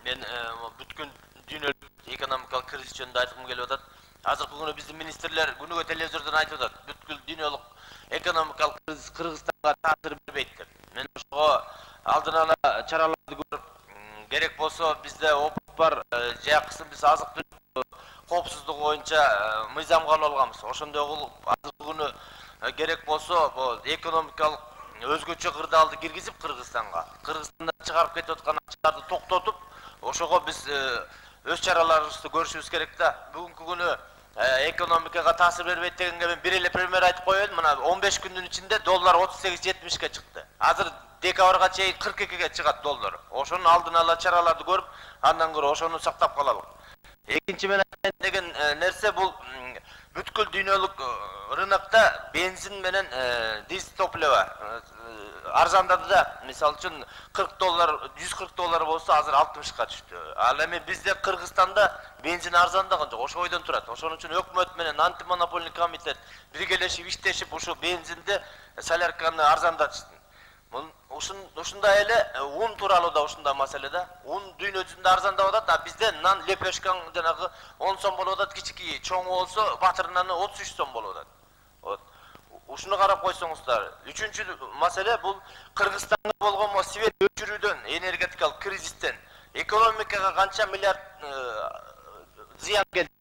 мен бүткүл дүйнөлүк экономикалык кризис жөнүндө айткым келип атат. Азыркы күнү биздин министрлер күнүгө телевизордон айтып атат. Бүткүл дүйнөлүк экономикалык кризис Кыргызстанга таасир бербейт деп. Мен ошого алдын ала чараларды көрүп, керек болсо бизде опыт бар, жакшысы биз азык түлүк коопсуздугу боюнча мыйзамга алып алганбыз. Ошондой азыркы күнү керек болсо экономикалык өзгөчө кырдаалды киргизип Кыргызстандан чыгарып кетип аткан акчаларды токтотуп, ошого биз өз чараларыбызды көрүшүбүз керек да. Бүгүнкү күнү экономикага таасир бербейт дегенге мен бир эле пример айтып коеюн. Мына 15 күндүн ичинде доллар 38-70ке чыкты. Азыр декабрга чейин 42ге чыгат доллар. Ошонун алдын ала чараларды көрүп, андан көрө ошону сактап калалык. Экинчи мен айтайын деген нерсе бул бүткүл дүйнөлүк рынокто бензин менен дизель топливо арзандады да. Мисалы үчүн 40 доллар, 140 доллар болсо азыр 60ка түштү. Ал эми бизде Кыргызстанда бензин арзандаган жок. Ошо ойдон турат. Ошон үчүн өкмөт менен антимонополный комитет биргелешип иштешип ушу бензинди, солярканы арзандатышты. Ушундай эле ун тууралуу да ушундай маселе да. Ун дүйнө жүзүндө арзандап атат, а бизде нан лепешкан жанагы 10 сом болуп атат, кичики, чоңу болсо батыр наны 33 сом болуп атат. Вот. Ушуну карап койсоңуздар. Үчүнчү маселе бул Кыргызстанга болгон свет өчүрүүдөн, энергетикалык кризистен экономикага канча миллиард зыян келди.